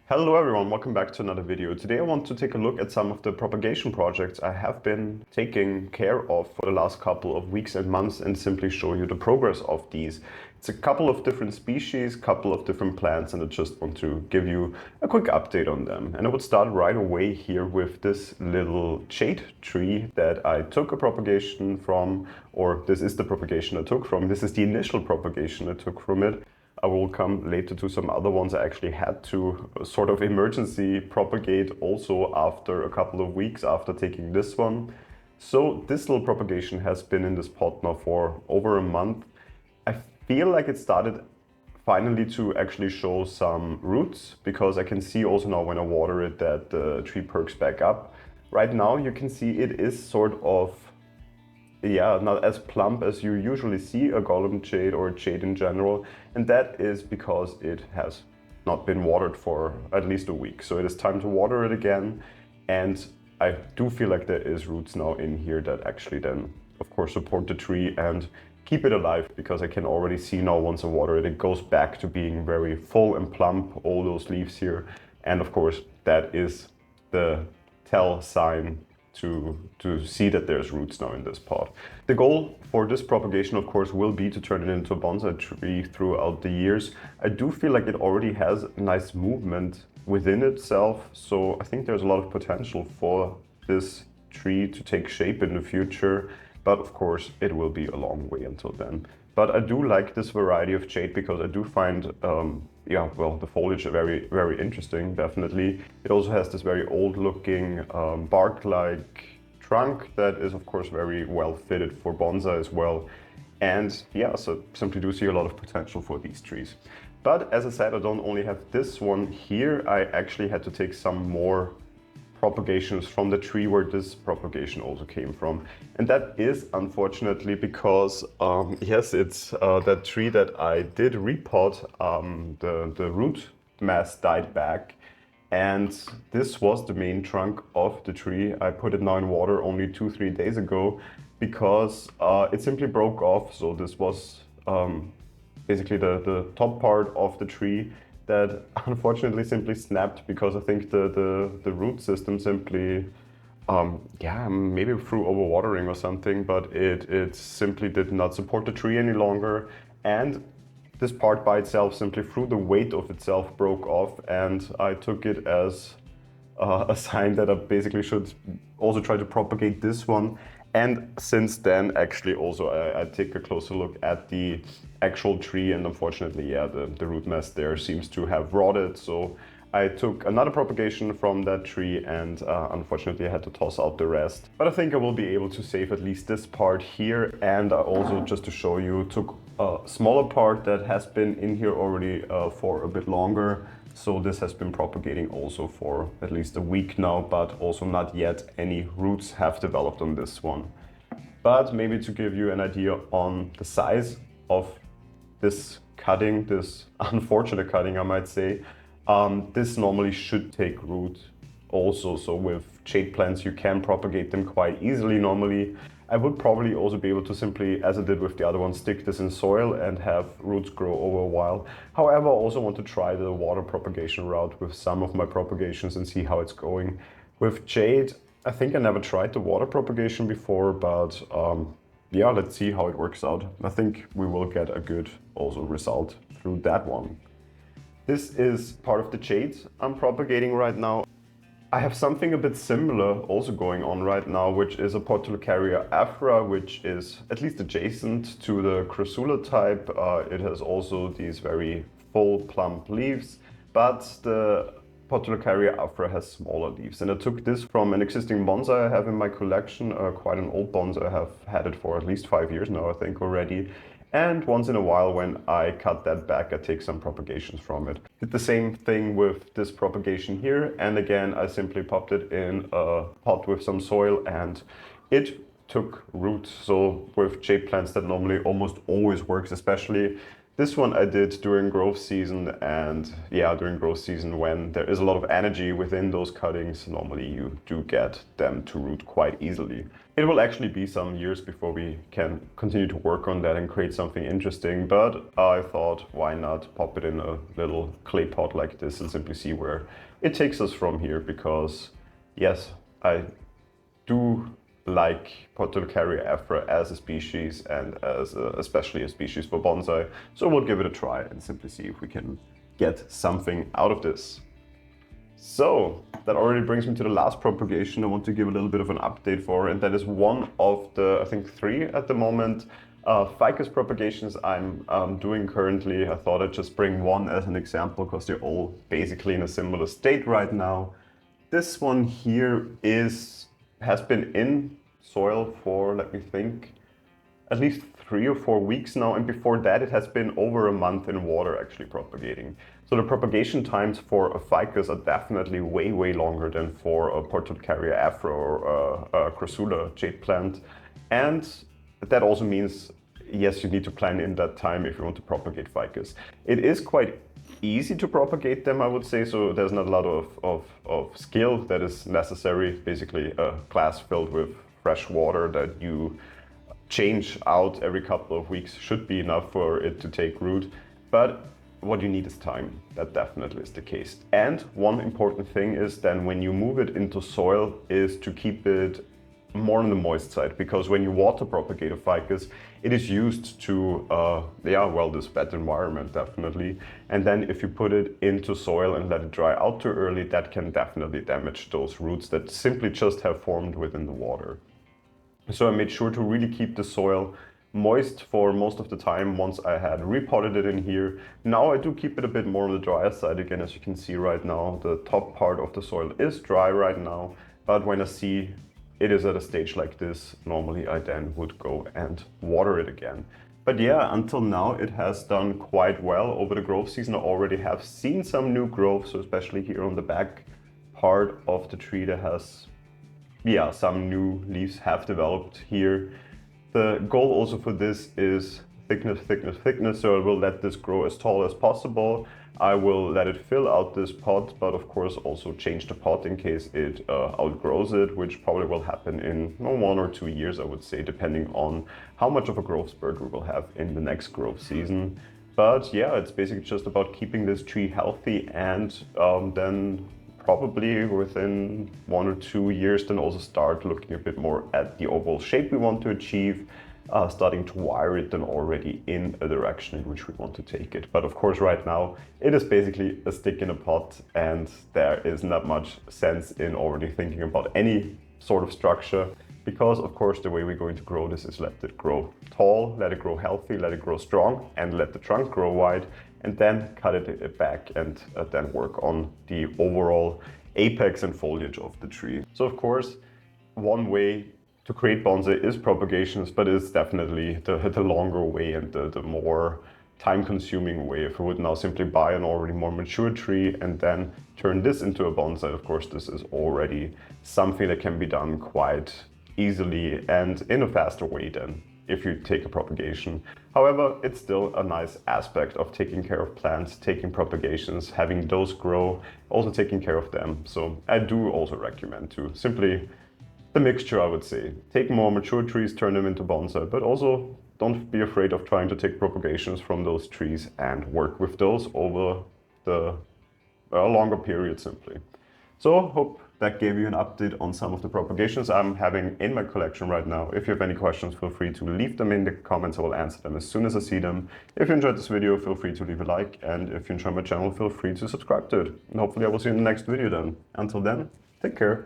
Hello everyone, welcome back to another video. Today I want to take a look at some of the propagation projects I have been taking care of for the last couple of weeks and months and simply show you the progress of these. It's a couple of different species, couple of different plants, and I just want to give you a quick update on them. And I would start right away here with this little jade tree that I took a propagation from, or this is the propagation I took from. This is the initial propagation I took from it. I will come later to some other ones I actually had to sort of emergency propagate also after a couple of weeks after taking this one. So this little propagation has been in this pot now for over a month. I feel like it started finally to actually show some roots, because I can see also now when I water it that the tree perks back up. Right now you can see it is sort of not as plump as you usually see a golem jade or a jade in general, and that is because it has not been watered for at least a week. So it is time to water it again, and I do feel like there is roots now in here that actually then of course support the tree and keep it alive, because I can already see now once I water it, it goes back to being very full and plump, all those leaves here, and of course that is the tell sign to see that there's roots now in this pot. The goal for this propagation, of course, will be to turn it into a bonsai tree throughout the years. I do feel like it already has nice movement within itself, so I think there's a lot of potential for this tree to take shape in the future, but of course it will be a long way until then. But I do like this variety of jade because I do find the foliage very, very interesting, definitely. It also has this very old looking bark-like trunk that is of course very well fitted for bonsai as well. And yeah, so simply do see a lot of potential for these trees. But as I said, I don't only have this one here, I actually had to take some more propagations from the tree where this propagation also came from. And that is unfortunately because, yes, it's that tree that I did repot, the root mass died back. And this was the main trunk of the tree. I put it now in water only 2-3 days ago because it simply broke off. So this was basically the top part of the tree that unfortunately simply snapped because I think the root system simply, maybe through overwatering or something, but it simply did not support the tree any longer. And this part by itself, simply through the weight of itself, broke off, and I took it as a sign that I basically should also try to propagate this one. And since then, actually, also I take a closer look at the actual tree, and unfortunately, the root mass there seems to have rotted. So I took another propagation from that tree, and unfortunately I had to toss out the rest. But I think I will be able to save at least this part here. And I also, just to show you, took a smaller part that has been in here already for a bit longer. So this has been propagating also for at least a week now, but also not yet any roots have developed on this one. But maybe to give you an idea on the size of this cutting, this unfortunate cutting I might say, this normally should take root also. So with jade plants you can propagate them quite easily normally. I would probably also be able to simply, as I did with the other one, stick this in soil and have roots grow over a while. However, I also want to try the water propagation route with some of my propagations and see how it's going. With jade, I think I never tried the water propagation before, but let's see how it works out. I think we will get a good also result through that one. This is part of the jade I'm propagating right now. I have something a bit similar also going on right now, which is a Portulacaria Afra, which is at least adjacent to the Crassula type. It has also these very full plump leaves, but the Portulacaria Afra has smaller leaves. And I took this from an existing bonsai I have in my collection, quite an old bonsai. I have had it for at least 5 years now, I think already. And once in a while when I cut that back, I take some propagations from it. Did the same thing with this propagation here. And again, I simply popped it in a pot with some soil and it took root. So with jade plants that normally almost always works, especially This one I did during growth season, and yeah, during growth season when there is a lot of energy within those cuttings, normally you do get them to root quite easily. It will actually be some years before we can continue to work on that and create something interesting, but I thought, why not pop it in a little clay pot like this and simply see where it takes us from here, because yes, I do like Portulacaria Afra as a species and as especially a species for bonsai. So we'll give it a try and simply see if we can get something out of this. So that already brings me to the last propagation I want to give a little bit of an update for, and that is one of the, I think 3 at the moment, Ficus Propagations I'm doing currently. I thought I'd just bring one as an example because they're all basically in a similar state right now. This one here has been in soil for, let me think, at least 3 or 4 weeks now, and before that it has been over a month in water actually propagating. So the propagation times for a ficus are definitely way longer than for a Portulacaria Afra or a Crassula jade plant. And that also means, yes, you need to plan in that time if you want to propagate ficus. It is quite easy to propagate them, I would say, so there's not a lot of skill that is necessary. Basically a glass filled with fresh water that you change out every couple of weeks should be enough for it to take root. But what you need is time. That definitely is the case. And one important thing is then when you move it into soil is to keep it more on the moist side, because when you water propagate a ficus, it is used to, this wet environment definitely. And then if you put it into soil and let it dry out too early, that can definitely damage those roots that simply just have formed within the water. So I made sure to really keep the soil moist for most of the time once I had repotted it in here. Now I do keep it a bit more on the drier side again. As you can see right now, the top part of the soil is dry right now, but when I see it is at a stage like this, normally I then would go and water it again. But yeah, until now it has done quite well. Over the growth season I already have seen some new growth, so especially here on the back part of the tree there has, some new leaves have developed here. The goal also for this is thickness, so I will let this grow as tall as possible. I will let it fill out this pot, but of course also change the pot in case it outgrows it, which probably will happen in 1 or 2 years, I would say, depending on how much of a growth spurt we will have in the next growth season. But yeah, it's basically just about keeping this tree healthy, and then probably within 1 or 2 years then also start looking a bit more at the overall shape we want to achieve, starting to wire it then already in a direction in which we want to take it. But of course right now it is basically a stick in a pot, and there is not much sense in already thinking about any sort of structure, because of course the way we're going to grow this is let it grow tall, let it grow healthy, let it grow strong, and let the trunk grow wide, and then cut it back and then work on the overall apex and foliage of the tree. So of course one way to create bonsai is propagations, but it's definitely the longer way and the more time-consuming way. If I would now simply buy an already more mature tree and then turn this into a bonsai, of course this is already something that can be done quite easily and in a faster way than if you take a propagation. However, it's still a nice aspect of taking care of plants, taking propagations, having those grow, also taking care of them. So I do also recommend to simply the mixture, I would say. Take more mature trees, turn them into bonsai, but also don't be afraid of trying to take propagations from those trees and work with those over the longer period simply. So hope that gave you an update on some of the propagations I'm having in my collection right now. If you have any questions, feel free to leave them in the comments. I will answer them as soon as I see them. If you enjoyed this video, feel free to leave a like, and if you enjoy my channel, feel free to subscribe to it. And hopefully I will see you in the next video then. Until then, take care.